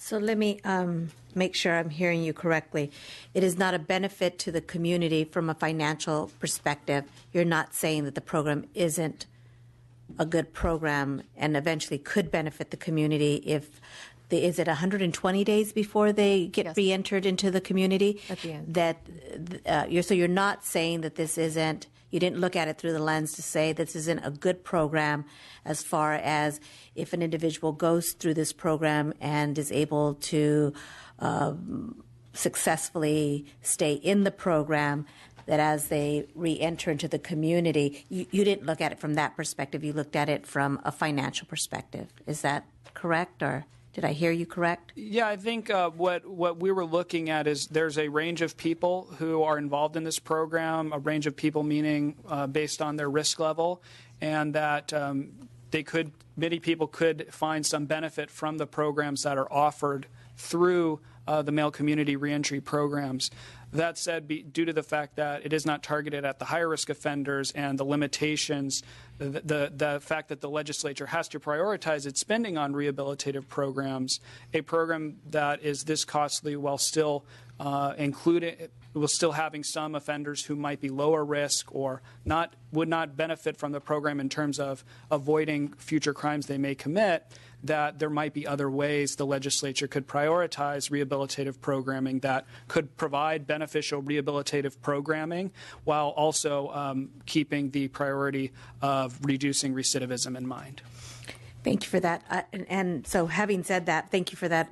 So let me make sure I'm hearing you correctly. It is not a benefit to the community from a financial perspective. You're not saying that the program isn't a good program and eventually could benefit the community if is it 120 days before they get Yes. re-entered into the community? At the end. So you're not saying that this isn't, you didn't look at it through the lens to say this isn't a good program as far as if an individual goes through this program and is able to successfully stay in the program, that as they re-enter into the community, you didn't look at it from that perspective. You looked at it from a financial perspective. Is that correct, or did I hear you correct? Yeah, I think what we were looking at is there's a range of people who are involved in this program, a range of people meaning based on their risk level, and that many people could find some benefit from the programs that are offered through the male community reentry programs. That said, due to the fact that it is not targeted at the higher risk offenders and the limitations, the fact that the legislature has to prioritize its spending on rehabilitative programs, a program that is this costly while still having some offenders who might be lower risk or would not benefit from the program in terms of avoiding future crimes they may commit, that there might be other ways the legislature could prioritize rehabilitative programming that could provide beneficial rehabilitative programming while also keeping the priority of reducing recidivism in mind. Thank you for that. And so having said that, thank you for that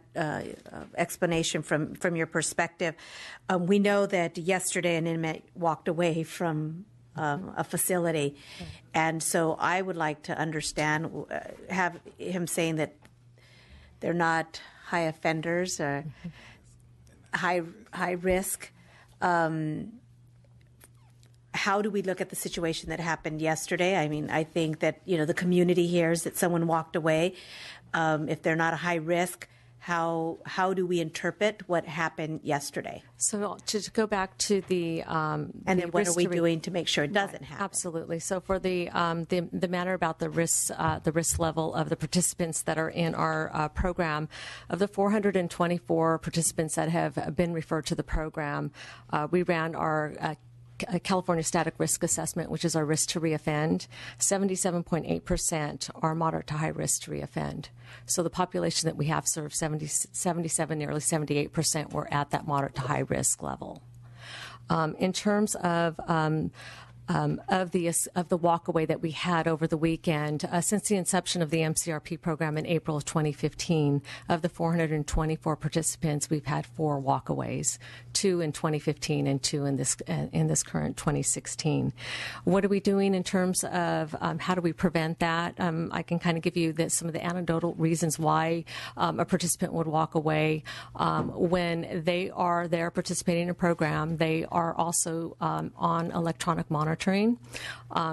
explanation from your perspective. We know that yesterday an inmate walked away from a facility. And so I would like to understand, have him saying that they're not high offenders or high risk. How do we look at the situation that happened yesterday? I mean, I think that, the community hears that someone walked away. If they're not a high risk, how do we interpret what happened yesterday? So to go back to the and then what are we doing to make sure it doesn't happen? Absolutely. So for the matter about the risk level of the participants that are in our program, of the 424 participants that have been referred to the program, we ran our California Static Risk Assessment, which is our risk to reoffend. 77.8% are moderate to high risk to reoffend. So the population that we have served, 77, nearly 78%, were at that moderate to high risk level. In terms of the walkaway that we had over the weekend, since the inception of the MCRP program in April of 2015, of the 424 participants, we've had 4 walkaways, 2 in 2015 and 2 in this current 2016. What are we doing in terms of how do we prevent that? I can kind of give you some of the anecdotal reasons why a participant would walk away. When they are there participating in a program, they are also on electronic monitoring.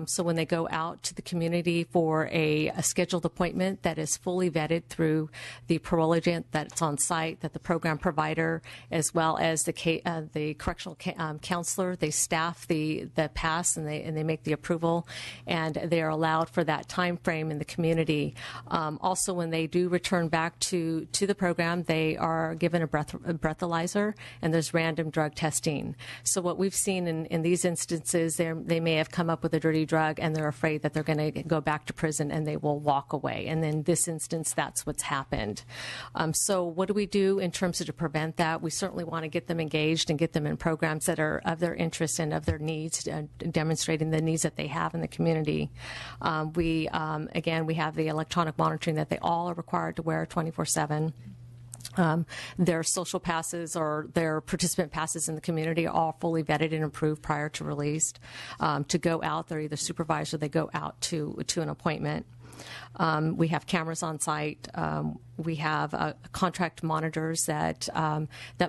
So when they go out to the community for a scheduled appointment that is fully vetted through the parole agent that's on site, that the program provider, as well as the correctional counselor, they staff the pass and they make the approval, and they are allowed for that time frame in the community. Also, when they do return back to the program, they are given a breathalyzer, and there's random drug testing. So what we've seen in these instances, they may have come up with a dirty drug and they're afraid that they're going to go back to prison and they will walk away. And in this instance, that's what's happened. So what do we do in terms of to prevent that? We certainly want to get them engaged and get them in programs that are of their interest and of their needs, demonstrating the needs that they have in the community. We have the electronic monitoring that they all are required to wear 24/7. Their social passes or their participant passes in the community are all fully vetted and approved prior to release. To go out, they're either supervised or they go out to an appointment. We have cameras on site. We have contract monitors that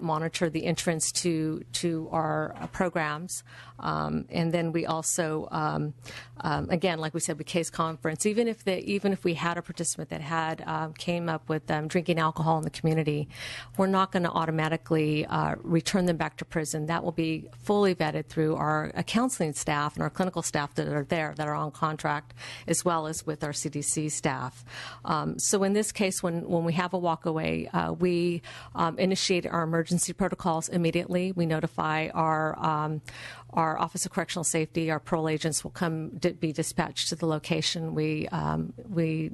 monitor the entrance to our programs, and then we also, again, like we said, we case conference. Even if we had a participant that had came up with drinking alcohol in the community, we're not going to automatically return them back to prison. That will be fully vetted through our counseling staff and our clinical staff that are there, that are on contract, as well as with our CDC staff. So in this case, when when we have a walkaway, we initiate our emergency protocols immediately. We notify our Office of Correctional Safety. Our parole agents will be dispatched to the location. We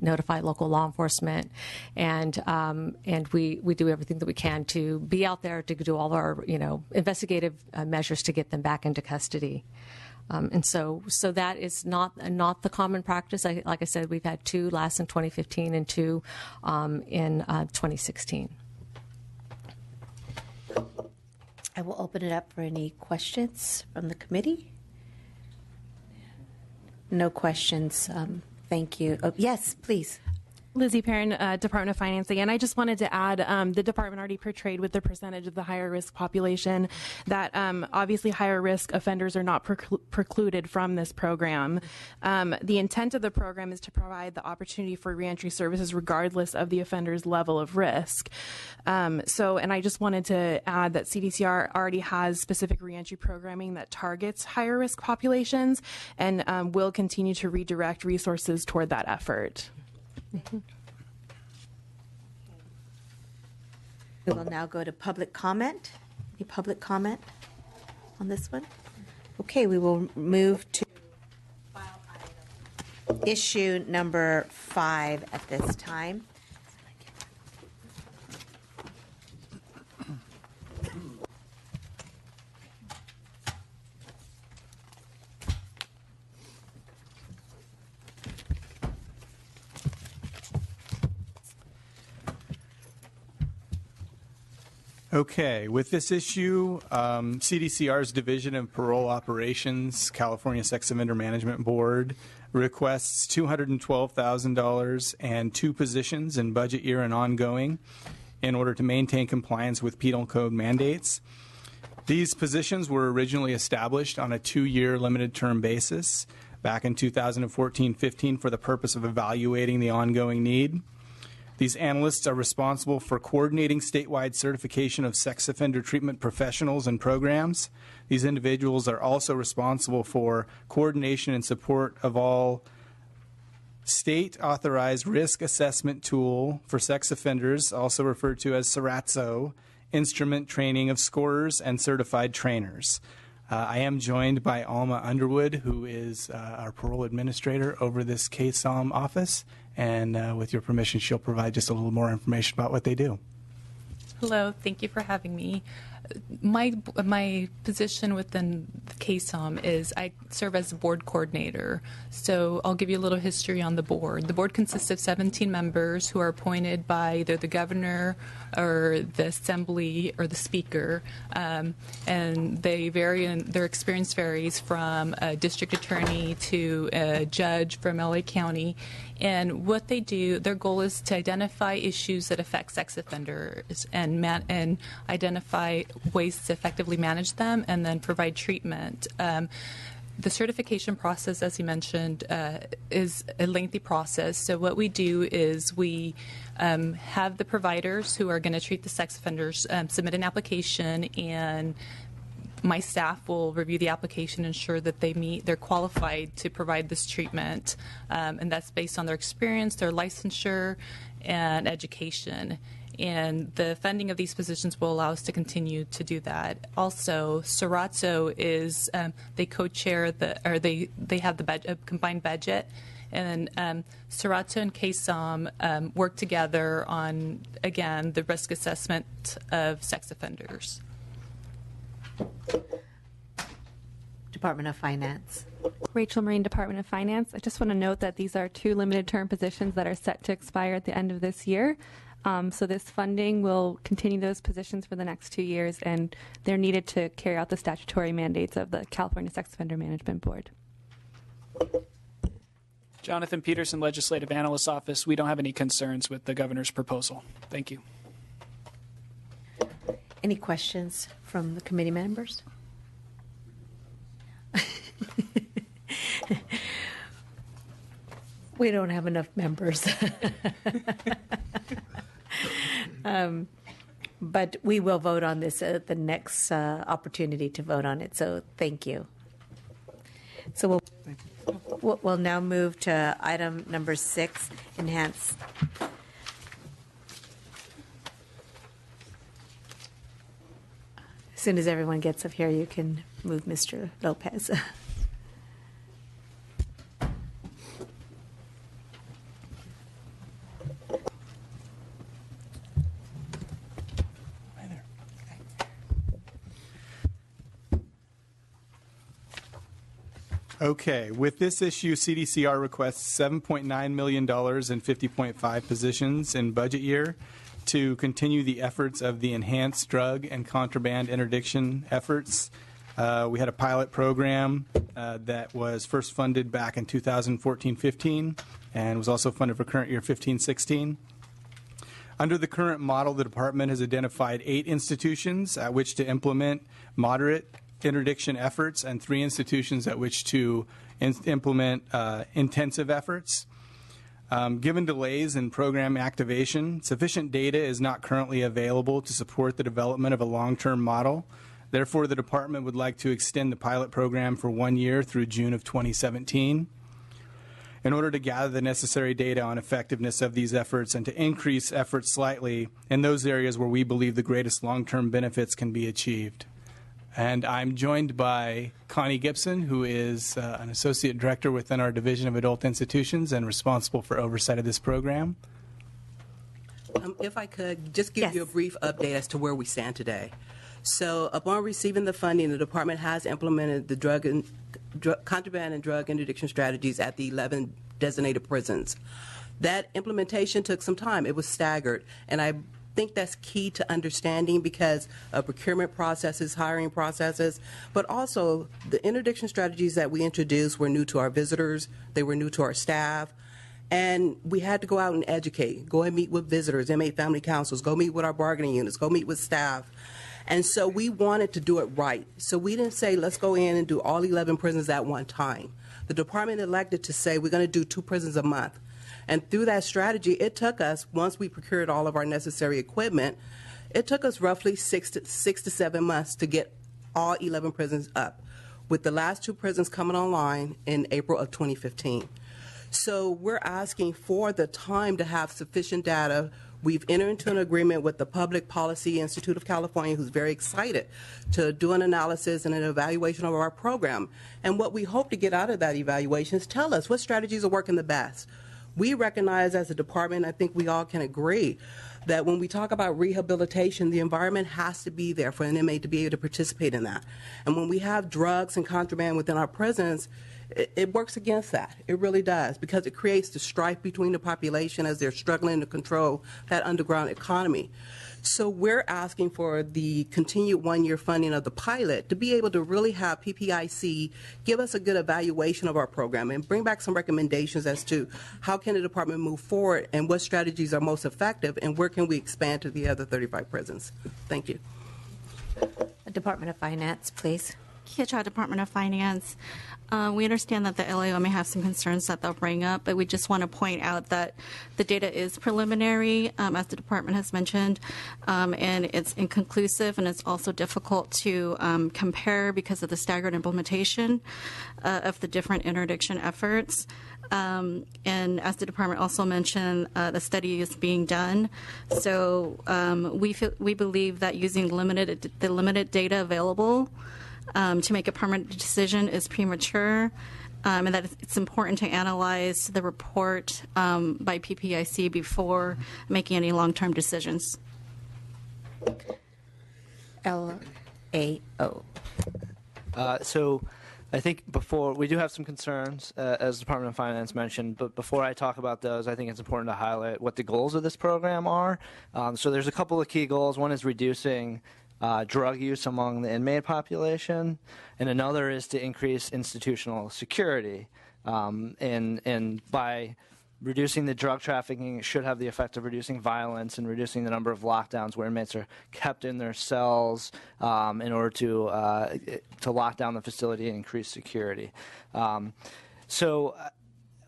notify local law enforcement, and we do everything that we can to be out there to do all our investigative measures to get them back into custody. And so that is not the common practice. Like I said, we've had 2 last in 2015 and 2 in 2016. I will open it up for any questions from the committee. No questions. Thank you. Oh, yes, please. Lizzie Perrin, Department of Finance again. I just wanted to add, the department already portrayed with the percentage of the higher risk population that obviously higher risk offenders are not precluded from this program. The intent of the program is to provide the opportunity for reentry services regardless of the offender's level of risk. And I just wanted to add that CDCR already has specific reentry programming that targets higher risk populations and will continue to redirect resources toward that effort. We will now go to public comment. Any public comment on this one? Okay, we will move to issue number 5 at this time. Okay, with this issue, CDCR's Division of Parole Operations, California Sex Offender Management Board, requests $212,000 and 2 positions in budget year and ongoing in order to maintain compliance with penal code mandates. These positions were originally established on a 2-year limited term basis back in 2014-15 for the purpose of evaluating the ongoing need. These analysts are responsible for coordinating statewide certification of sex offender treatment professionals and programs. These individuals are also responsible for coordination and support of all state-authorized risk assessment tool for sex offenders, also referred to as SRATSO, instrument training of scorers and certified trainers. I am joined by Alma Underwood, who is our parole administrator over this KSOM office. And with your permission, she'll provide just a little more information about what they do. Hello, thank you for having me. My position within the KSOM is I serve as a board coordinator. So I'll give you a little history on the board. The board consists of 17 members who are appointed by either the governor or the assembly or the speaker. And they vary, and their experience varies from a district attorney to a judge from LA County. And what they do, their goal is to identify issues that affect sex offenders and identify ways to effectively manage them and then provide treatment. The certification process, as you mentioned, is a lengthy process. So what we do is we have the providers who are going to treat the sex offenders submit an application, and my staff will review the application, ensure that they're qualified to provide this treatment, and that's based on their experience, their licensure, and education. And the funding of these positions will allow us to continue to do that. Also, SRATSO is they co-chair they have the combined budget, and SRATSO and KSOM work together on, again, the risk assessment of sex offenders. Department of Finance. Rachel Marine, Department of Finance. I just want to note that these are 2 limited term positions that are set to expire at the end of this year. So this funding will continue those positions for the next 2 years, and they're needed to carry out the statutory mandates of the California Sex Offender Management Board. Jonathan Peterson, Legislative Analyst's Office. We don't have any concerns with the governor's proposal. Thank you. Any questions from the committee members? We don't have enough members. But we will vote on this at the next opportunity to vote on it. So thank you. So we'll now move to item number 6, enhance soon as everyone gets up here, you can move Mr. Lopez. Okay, with this issue, CDCR requests $7.9 million and 50.5 positions in budget year to continue the efforts of the enhanced drug and contraband interdiction efforts. We had a pilot program that was first funded back in 2014-15 and was also funded for current year 15-16. Under the current model, the department has identified 8 institutions at which to implement moderate interdiction efforts and 3 institutions at which to implement intensive efforts. Given delays in program activation, sufficient data is not currently available to support the development of a long-term model. Therefore, the department would like to extend the pilot program for 1 year through June of 2017. In order to gather the necessary data on effectiveness of these efforts and to increase efforts slightly in those areas where we believe the greatest long-term benefits can be achieved. And I'm joined by Connie Gibson, who is an associate director within our Division of Adult Institutions and responsible for oversight of this program. If I could just give Yes. you a brief update as to where we stand today. So upon receiving the funding, the department has implemented the contraband and drug interdiction strategies at the 11 designated prisons. That implementation took some time. It was staggered, and I think that's key to understanding because of procurement processes, hiring processes, but also the interdiction strategies that we introduced were new to our visitors, they were new to our staff, and we had to go out and educate, go and meet with visitors, inmate family councils, go meet with our bargaining units, go meet with staff. And so we wanted to do it right. So we didn't say, let's go in and do all 11 prisons at one time. The department elected to say, we're going to do 2 prisons a month. And through that strategy, it took us, once we procured all of our necessary equipment, it took us roughly 6 to 7 months to get all 11 prisons up, with the last 2 prisons coming online in April of 2015. So we're asking for the time to have sufficient data. We've entered into an agreement with the Public Policy Institute of California, who's very excited to do an analysis and an evaluation of our program. And what we hope to get out of that evaluation is tell us what strategies are working the best. We recognize as a department, I think we all can agree, that when we talk about rehabilitation, the environment has to be there for an inmate to be able to participate in that. And when we have drugs and contraband within our prisons, it works against that. It really does, because it creates the strife between the population as they're struggling to control that underground economy. So we're asking for the continued 1-year funding of the pilot to be able to really have PPIC give us a good evaluation of our program and bring back some recommendations as to how can the department move forward and what strategies are most effective and where can we expand to the other 35 prisons. Thank you. Department of Finance, please. Kia Cha, Department of Finance. We understand that the LAO may have some concerns that they'll bring up, but we just want to point out that the data is preliminary, as the department has mentioned, and it's inconclusive, and it's also difficult to compare because of the staggered implementation of the different interdiction efforts. And as the department also mentioned, the study is being done. So we believe that using the limited data available to make a permanent decision is premature, and that it's important to analyze the report by PPIC before making any long-term decisions. LAO. So I think before, we do have some concerns, as the Department of Finance mentioned, but before I talk about those, I think it's important to highlight what the goals of this program are. So there's a couple of key goals. One is reducing drug use among the inmate population, and another is to increase institutional security. And by reducing the drug trafficking, it should have the effect of reducing violence and reducing the number of lockdowns where inmates are kept in their cells in order to lock down the facility and increase security. So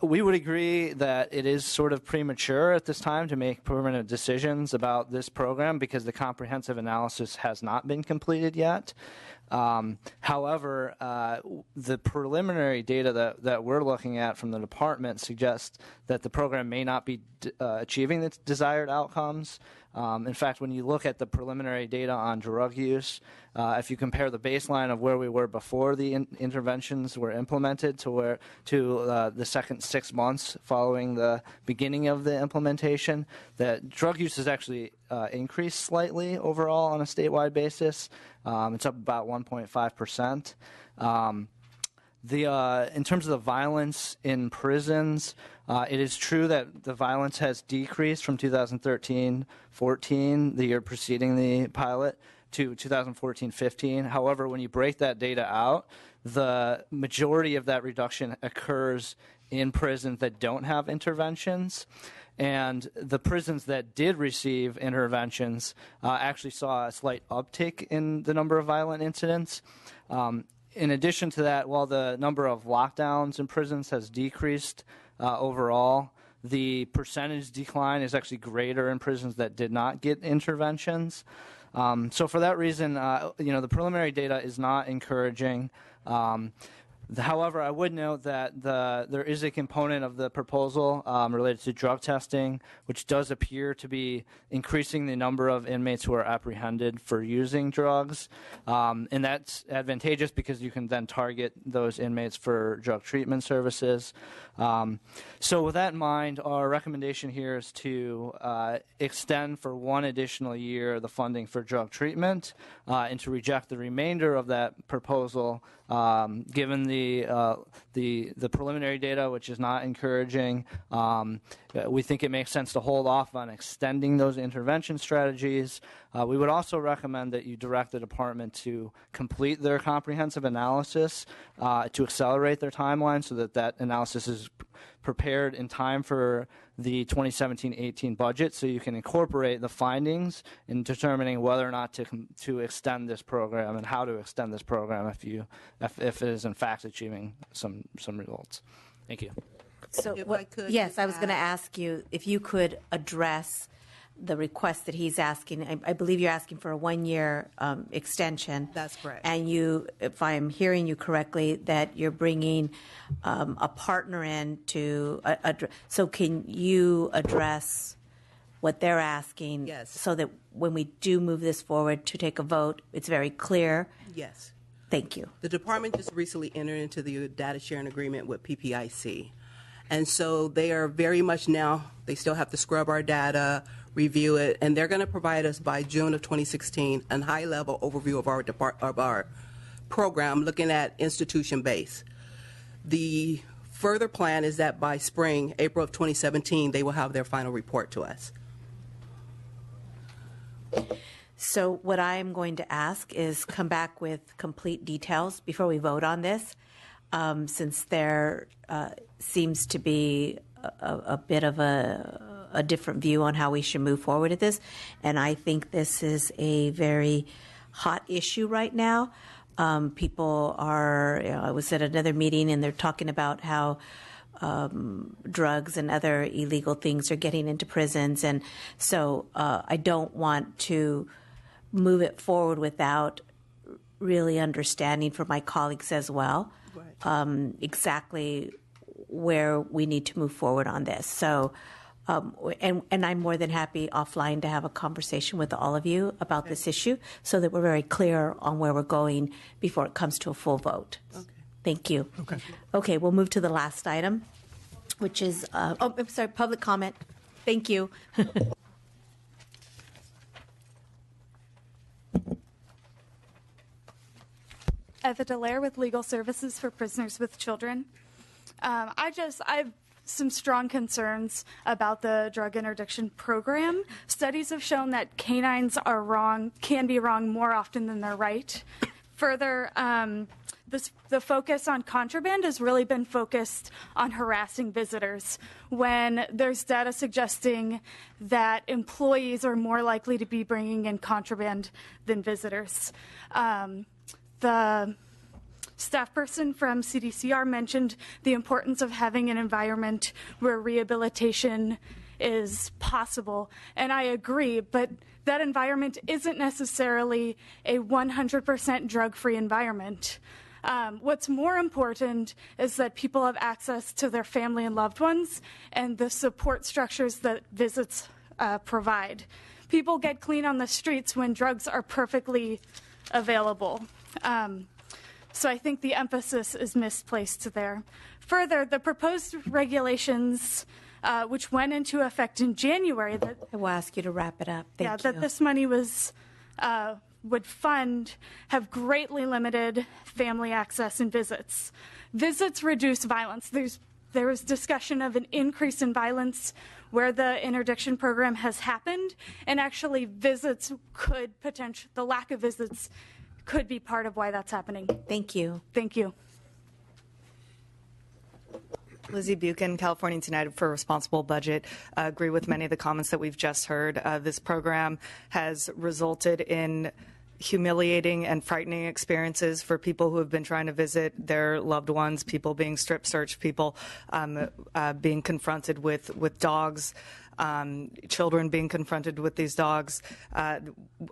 we would agree that it is sort of premature at this time to make permanent decisions about this program because the comprehensive analysis has not been completed yet. However, the preliminary data that we're looking at from the department suggests that the program may not be achieving its desired outcomes. In fact, when you look at the preliminary data on drug use, if you compare the baseline of where we were before the interventions were implemented to the second 6 months following the beginning of the implementation, that drug use has actually increased slightly overall on a statewide basis. It's up about 1.5%. In terms of the violence in prisons, it is true that the violence has decreased from 2013-14, the year preceding the pilot, to 2014-15. However, when you break that data out, the majority of that reduction occurs in prisons that don't have interventions. And the prisons that did receive interventions actually saw a slight uptick in the number of violent incidents. In addition to that, while the number of lockdowns in prisons has decreased overall, the percentage decline is actually greater in prisons that did not get interventions. So for that reason, the preliminary data is not encouraging. However, I would note that there is a component of the proposal related to drug testing, which does appear to be increasing the number of inmates who are apprehended for using drugs. And that's advantageous because you can then target those inmates for drug treatment services. So with that in mind, our recommendation here is to extend for 1 additional year the funding for drug treatment and to reject the remainder of that proposal, given the preliminary data, which is not encouraging. We think it makes sense to hold off on extending those intervention strategies. We would also recommend that you direct the department to complete their comprehensive analysis to accelerate their timeline so that analysis is prepared in time for the 2017-18 budget, so you can incorporate the findings in determining whether or not to extend this program and how to extend this program if it is in fact achieving some results. Thank you. So yes, I was going to ask you if you could address the request that he's asking. I believe you're asking for a 1-year extension. That's correct. And you, if I'm hearing you correctly, that you're bringing a partner in to so can you address what they're asking? Yes. So that when we do move this forward to take a vote, it's very clear? Yes. Thank you. The department just recently entered into the data sharing agreement with PPIC. And so they are very much now, they still have to scrub our data, review it, and they're going to provide us by June of 2016 a high-level overview of our program looking at institution base. The further plan is that by spring, April of 2017, they will have their final report to us. So what I am going to ask is come back with complete details before we vote on this, since there seems to be a bit of a different view on how we should move forward with this. And I think this is a very hot issue right now. People are, I was at another meeting and they're talking about how drugs and other illegal things are getting into prisons. And so I don't want to move it forward without really understanding from my colleagues as well exactly where we need to move forward on this. So, and I'm more than happy offline to have a conversation with all of you about this issue so that we're very clear on where we're going before it comes to a full vote. Okay. Thank you. Okay, we'll move to the last item, which is, I'm sorry, public comment. Thank you. Eva Dallaire with Legal Services for Prisoners with Children. I have some strong concerns about the drug interdiction program. Studies have shown that canines can be wrong more often than they're right. Further, the focus on contraband has really been focused on harassing visitors when there's data suggesting that employees are more likely to be bringing in contraband than visitors. The staff person from CDCR mentioned the importance of having an environment where rehabilitation is possible, and I agree, but that environment isn't necessarily a 100% drug-free environment. What's more important is that people have access to their family and loved ones and the support structures that visits provide. people get clean on the streets when drugs are perfectly available. So I think the emphasis is misplaced there. Further, the proposed regulations, which went into effect in January, that I will ask you to wrap it up. Thank you. that this money would fund, have greatly limited family access and visits. Visits reduce violence. There was discussion of an increase in violence where the interdiction program has happened, and actually visits could the lack of visits could be part of why that's happening. Thank you. Thank you. Lizzie Buchan, Californians United for a Responsible Budget. Agree with many of the comments that we've just heard. This program has resulted in humiliating and frightening experiences for people who have been trying to visit their loved ones, people being strip searched, people being confronted with dogs. Children being confronted with these dogs.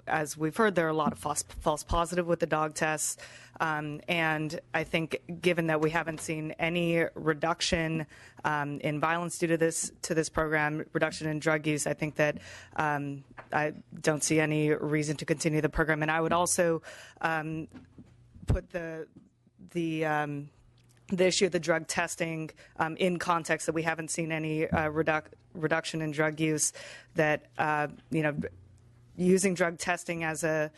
As we've heard, there are a lot of false positive with the dog tests. And I think given that we haven't seen any reduction in violence due to this program, reduction in drug use, I think that I don't see any reason to continue the program. And I would also put the issue of the drug testing in context that we haven't seen any reduction in drug use, that using drug testing as a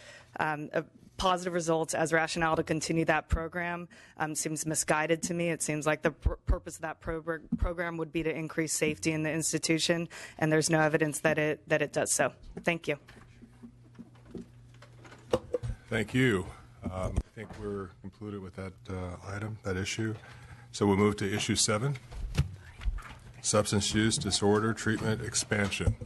positive results as rationale to continue that program seems misguided to me. It seems like the purpose of that program would be to increase safety in the institution, and there's no evidence that it does so. Thank you. Thank you. I think we're concluded with that item, that issue. So we'll move to issue 7, substance use disorder treatment expansion.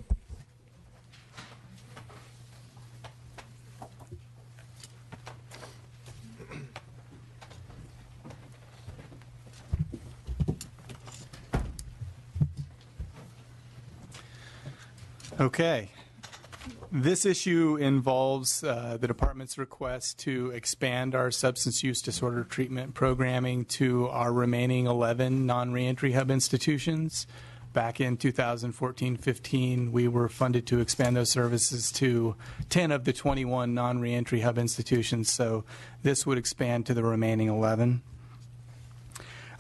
Okay. This issue involves the department's request to expand our substance use disorder treatment programming to our remaining 11 non-reentry hub institutions. Back in 2014-15, we were funded to expand those services to 10 of the 21 non-reentry hub institutions, so this would expand to the remaining 11.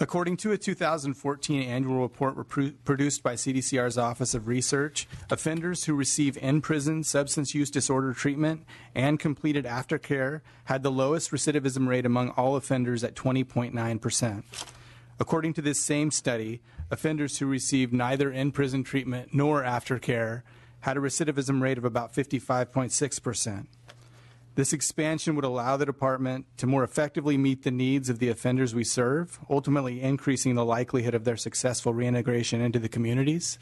According to a 2014 annual report produced by CDCR's Office of Research, offenders who receive in-prison substance use disorder treatment and completed aftercare had the lowest recidivism rate among all offenders at 20.9%. According to this same study, offenders who received neither in-prison treatment nor aftercare had a recidivism rate of about 55.6%. This expansion would allow the department to more effectively meet the needs of the offenders we serve, ultimately increasing the likelihood of their successful reintegration into the communities.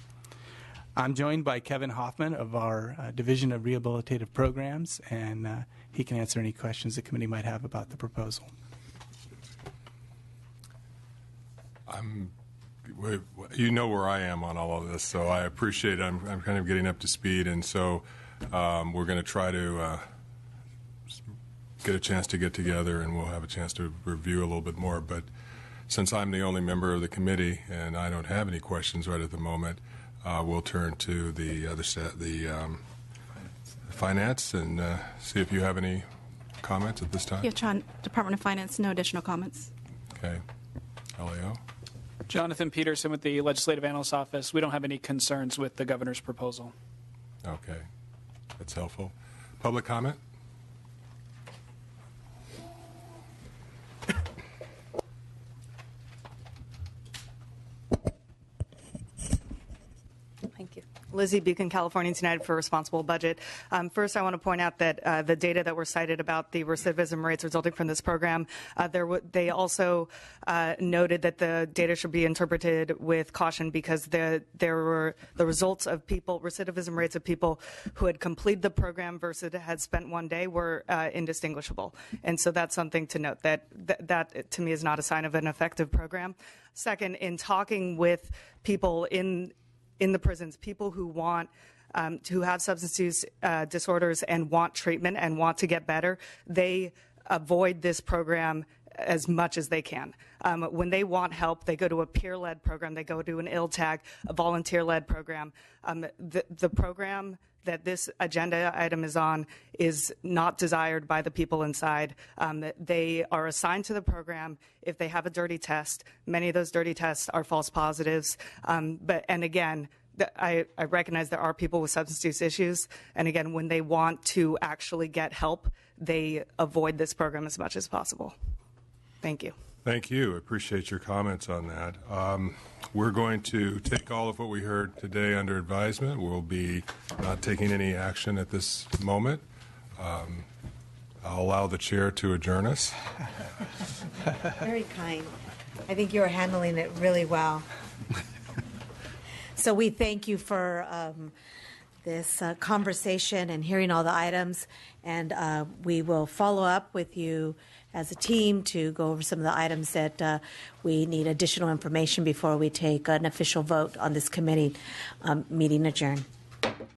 I'm joined by Kevin Hoffman of our Division of Rehabilitative Programs, and he can answer any questions the committee might have about the proposal. You know where I am on all of this, so I appreciate it. I'm kind of getting up to speed, and so we're going to try to get a chance to get together, and we'll have a chance to review a little bit more. But since I'm the only member of the committee and I don't have any questions right at the moment, we'll turn to the other set, the finance, and see if you have any comments at this time. Yeah, John, Department of Finance, no additional comments. Okay. LAO. Jonathan Peterson with the Legislative Analyst's Office. We don't have any concerns with the governor's proposal. Okay. That's helpful. Public comment? Thank you. Lizzie Buchan, Californians United for a Responsible Budget. First, I want to point out that the data that were cited about the recidivism rates resulting from this program, they also noted that the data should be interpreted with caution because there were the results of recidivism rates of people who had completed the program versus had spent one day were indistinguishable. And so that's something to note, that to me is not a sign of an effective program. Second, in talking with people in the prisons, people who want who have substance use disorders and want treatment and want to get better, they avoid this program as much as they can. When they want help, they go to a peer-led program, they go to an ILTAG, a volunteer-led program. The program that this agenda item is on is not desired by the people inside. They are assigned to the program if they have a dirty test. Many of those dirty tests are false positives. And again, I recognize there are people with substance use issues. And again, when they want to actually get help, they avoid this program as much as possible. Thank you. Thank you. I appreciate your comments on that. We're going to take all of what we heard today under advisement. We'll be not taking any action at this moment. I'll allow the chair to adjourn us. Very kind. I think you are handling it really well. So we thank you for this conversation and hearing all the items, and we will follow up with you as a team to go over some of the items that we need additional information before we take an official vote on this committee. Meeting adjourned.